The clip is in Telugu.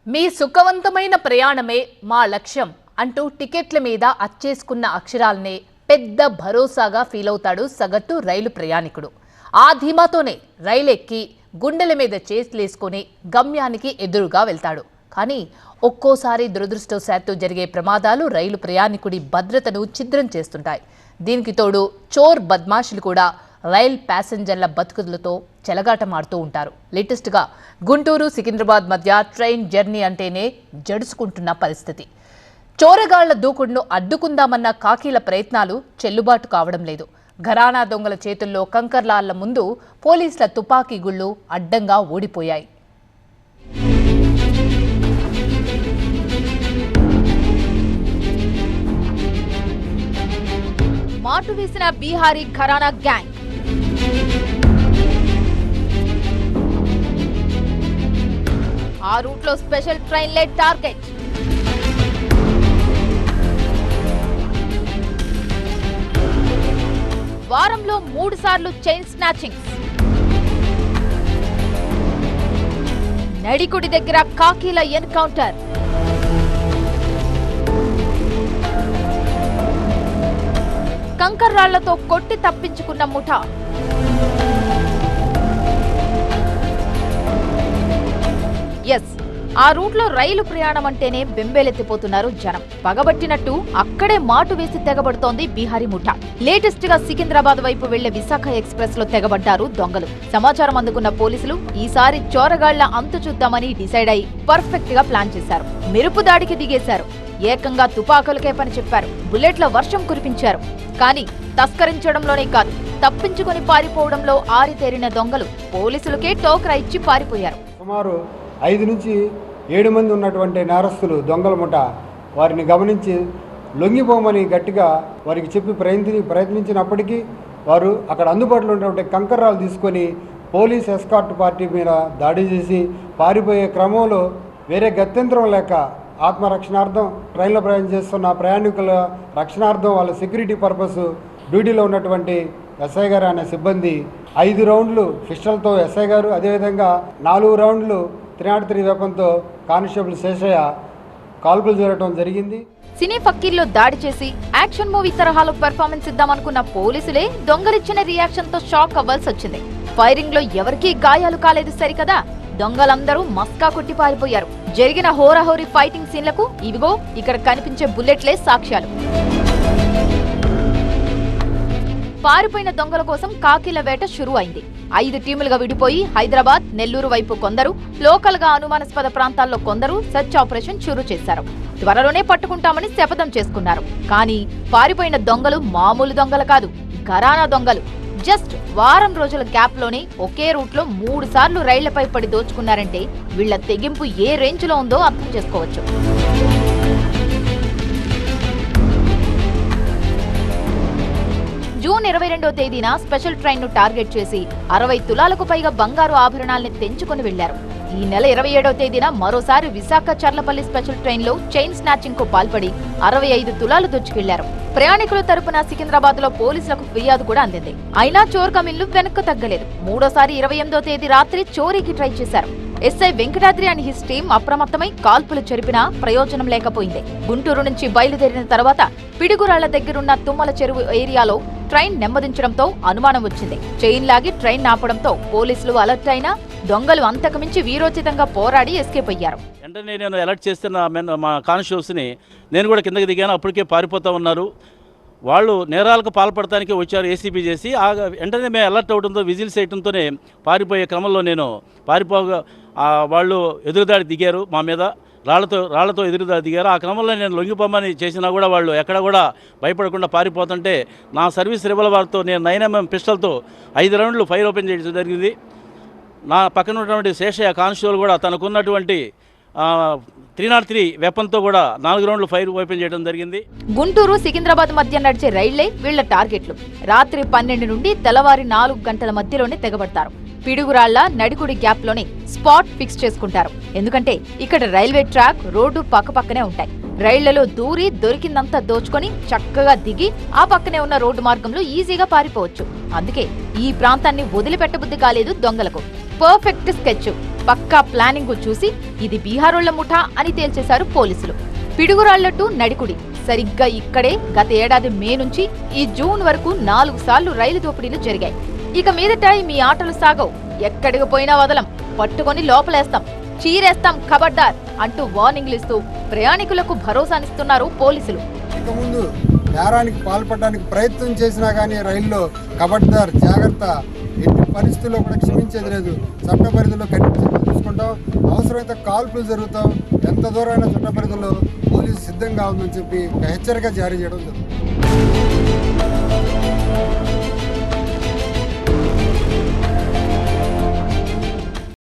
మీ సుఖవంతమైన ప్రయాణమే మా లక్ష్యం అంటూ టికెట్ల మీద అచ్చేసుకున్న అక్షరాలనే పెద్ద భరోసాగా ఫీల్ అవుతాడు సగటు రైలు ప్రయాణికుడు. ఆ ధీమాతోనే రైలు ఎక్కి గుండెల మీద చేతులేసుకొని గమ్యానికి ఎదురుగా వెళ్తాడు. కానీ ఒక్కోసారి దురదృష్టవశాత్తు జరిగే ప్రమాదాలు రైలు ప్రయాణికుడి భద్రతను ఛిద్రం చేస్తుంటాయి. దీనికి తోడు చోర్ బద్మాషులు కూడా రైల్ ప్యాసింజర్ల బతుకులతో చెలగాటమాడుతూ ఉంటారు. లేటెస్ట్గా గుంటూరు సికింద్రాబాద్ మధ్య ట్రైన్ జర్నీ అంటేనే జడుసుకుంటున్న పరిస్థితి. చోరగాళ్ల దూకుడును అడ్డుకుందామన్న కాకీల ప్రయత్నాలు చెల్లుబాటు కావడం లేదు. ఘరానా దొంగల చేతుల్లో కంకర్లాళ్ల ముందు పోలీసుల తుపాకీ గుళ్ళు అడ్డంగా ఓడిపోయాయి. మాటు వేసిన బీహారీ ఘరానా గ్యాంగ్. ఆ రూట్లో స్పెషల్ ట్రైన్లే టార్గెట్. వారంలో 3 సార్లు చైన్ స్నాచింగ్స్. నడికుడి దగ్గర కాకీల ఎన్కౌంటర్. కంకర్రాళ్లతో కొట్టి తప్పించుకున్న ముఠా. ఎస్, ఆ రూట్లో రైలు ప్రయాణం అంటేనే బెంబేలెత్తిపోతున్నారు జనం. పగబట్టినట్టు అక్కడే మాటు వేసి తెగబడుతోంది బీహారీ ముఠా. లేటెస్ట్ గా సికింద్రాబాద్ వైపు వెళ్లే విశాఖ ఎక్స్ప్రెస్ లో తెగబడ్డారు దొంగలు. సమాచారం అందుకున్న పోలీసులు ఈసారి చోరగాళ్ల అంతు చూద్దామని డిసైడ్ అయి పర్ఫెక్ట్ గా ప్లాన్ చేశారు. మెరుపు దాడికి దిగేశారు. ఏకంగా తుపాకులకే పని చెప్పారు. బుల్లెట్ల వర్షం కురిపించారు. కానీ తస్కరించడంలోనే కాదు, తప్పించుకుని పారిపోవడంలో ఆరితేరిన దొంగలు పోలీసులకే టోకరా ఇచ్చి పారిపోయారు. సుమారు 5 నుంచి 7 మంది ఉన్నటువంటి నేరస్తులు దొంగల ముఠ వారిని గమనించి లొంగిపోమని గట్టిగా వారికి చెప్పి ప్రయత్నించినప్పటికీ వారు అక్కడ అందుబాటులో ఉన్నటువంటి కంకర్రాలు తీసుకొని పోలీస్ ఎస్కార్ట్ పార్టీ మీద దాడి చేసి పారిపోయే క్రమంలో వేరే గత్యంతరం లేక ఆత్మరక్షణార్థం ట్రైన్లో ప్రయాణం చేస్తున్న ప్రయాణికుల రక్షణార్థం వాళ్ళ సెక్యూరిటీ పర్పస్ డ్యూటీలో ఉన్నటువంటి ఎస్ఐ గారు అనే సిబ్బంది 5 రౌండ్లు పిస్టల్తో ఎస్ఐ గారు, అదేవిధంగా 4 రౌండ్లు 303 వెపన్తో కానిస్టేబుల్ శేషయ్య కాల్పులు జరగడం జరిగింది. సినీ ఫక్కీల్లో దాడి చేసి యాక్షన్ మూవీ తరహాలో పెర్ఫార్మెన్స్ ఇద్దామనుకున్న పోలీసులే దొంగలిచ్చిన రియాక్షన్ తో షాక్ అవ్వాల్సి వచ్చింది. ఫైరింగ్ లో ఎవరికీ గాయాలు కాలేదు సరికదా, దొంగలందరూ మస్కా కొట్టి పారిపోయారు. జరిగిన హోరాహోరీ ఫైటింగ్ సీన్లకు ఇవిగో ఇక్కడ కనిపించే బుల్లెట్లే సాక్ష్యాలు. పారిపోయిన దొంగల కోసం కాకీల వేట షురూ అయింది. 5 టీములుగా విడిపోయి హైదరాబాద్, నెల్లూరు వైపు కొందరు, లోకల్ గా అనుమానాస్పద ప్రాంతాల్లో కొందరు సెర్చ్ ఆపరేషన్ షురూ చేశారు. త్వరలోనే పట్టుకుంటామని శపథం చేసుకున్నారు. కానీ పారిపోయిన దొంగలు మామూలు దొంగలు కాదు, ఘరానా దొంగలు. జస్ట్ వారం రోజుల గ్యాప్ లోనే ఒకే రూట్ లో 3 సార్లు రైళ్లపై పడి దోచుకున్నారంటే వీళ్ల తెగింపు ఏ రేంజ్ లో ఉందో అర్థం చేసుకోవచ్చు. జూన్ 22వ తేదీన స్పెషల్ ట్రైన్ ను టార్గెట్ చేసి 60 తులాలకు పైగా బంగారు ఆభరణాల్ని తెంచుకుని వెళ్లారు. ఈ నెల 27వ తేదీన మరోసారి విశాఖ చర్లపల్లి స్పెషల్ ట్రైన్ లో చైన్ స్నాచింగ్ కు పాల్పడి 65 తులాలు దోచుకెళ్లారు. ప్రయాణికుల తరపున సికింద్రాబాద్ లో పోలీసులకు ఫిర్యాదు కూడా అందింది. అయినా చోర్ కమిన్లు వెనక్కు తగ్గలేదు. మూడోసారి 28వ తేదీ రాత్రి చోరీకి ట్రై చేశారు. ఎస్ఐ వెంకటాద్రి అని హిస్ టీం అప్రమత్తమై కాల్పులు జరిపినా ప్రయోజనం లేకపోయింది. గుంటూరు నుంచి బయలుదేరిన తర్వాత పిడుగురాళ్ల దగ్గరున్న తుమ్మల చెరువు ఏరియాలో ట్రైన్ నెమ్మదించడంతో అనుమానం వచ్చింది. చైన్ లాగి ట్రైన్ ఆపడంతో పోలీసులు అలర్ట్ అయినా దొంగలు అంతకుమించి వీరోచితంగా పోరాడి ఎస్కేప్ అయ్యారు. వెంటనే నేను అలర్ట్ చేస్తున్న మా కానిస్టేబుల్స్ని నేను కూడా కిందకి దిగాను. అప్పటికే పారిపోతూ ఉన్నారు. వాళ్ళు నేరాలకు పాల్పడటానికి వచ్చారు ఏసీపీ చేసి. వెంటనే మేము అలర్ట్ అవడంతో విజిల్స్ వేయడంతోనే పారిపోయే క్రమంలో నేను వాళ్ళు ఎదురుదాడి దిగారు. మా మీద రాళ్లతో ఎదురుదాడి దిగారు. ఆ క్రమంలో నేను లొంగిపోమని చేసినా కూడా వాళ్ళు ఎక్కడ కూడా భయపడకుండా పారిపోతుంటే నా సర్వీస్ రివాల్వర్తో నేను 9mm పిస్టల్తో 5 రౌండ్లు ఫైర్ ఓపెన్ చేయడం జరిగింది. నా పక్కన ఉన్నటువంటి శేషయ్య కానిస్టేబుల్ కూడా తనకున్నటువంటి 303 వెపన్తో కూడా 4 రౌండ్లు ఫైర్ ఓపెన్ చేయడం జరిగింది. గుంటూరు సికింద్రాబాద్ మధ్య నడిచే రైళ్లే వీళ్ల టార్గెట్లు. రాత్రి 12 నుండి తెల్లవారి 4 గంటల మధ్యలోనే తెగబడతారు. పిడుగురాళ్ల నడికుడి గ్యాప్ లోనే స్పాట్ ఫిక్స్ చేసుకుంటారు. ఎందుకంటే ఇక్కడ రైల్వే ట్రాక్, రోడ్డు పక్కపక్కనే ఉంటాయి. రైళ్లలో దూరి దొరికిందంతా దోచుకొని చక్కగా దిగి ఆ పక్కనే ఉన్న రోడ్డు మార్గంలో ఈజీగా పారిపోవచ్చు. అందుకే ఈ ప్రాంతాన్ని వదిలిపెట్టబుద్ధి కాలేదు దొంగలకు. Perfect sketch. పక్కా ప్లానింగ్ చూసి ఇది బీహారోళ్ల ముఠా అని తేల్చేశారు పోలీసులు. పిడుగురాళ్ల టు నడికుడి సరిగ్గా ఇక్కడే గత ఏడాది మే నుంచి ఈ జూన్ వరకు 4 సార్లు రైలు దోపిడీలు జరిగాయి. ఇక మీదట మీ ఆటలు సాగవు, ఎక్కడికి పోయినా వదలం, పట్టుకొని లోపలేస్తాం, చీరేస్తాం, ఖబర్దార్ అంటూ వార్నింగ్లు ఇస్తూ ప్రయాణికులకు భరోసానిస్తున్నారు పోలీసులు. ఇక ముందు నేరానికి పాల్పడడానికి ప్రయత్నం చేసినా కానీ రైల్లో ఖబర్దార్, జాగ్రత్త, ఎట్టి పరిస్థితుల్లో కూడా క్షమించేది లేదు, చట్ట పరిధిలో కఠిన చూసుకుంటాం, అవసరమైతే కాల్పులు జరుగుతాం, ఎంత దూరమైన చట్ట పరిధిలో పోలీసు సిద్ధంగా ఉందని చెప్పి ఒక హెచ్చరిక జారీ చేయడం జరుగుతుంది.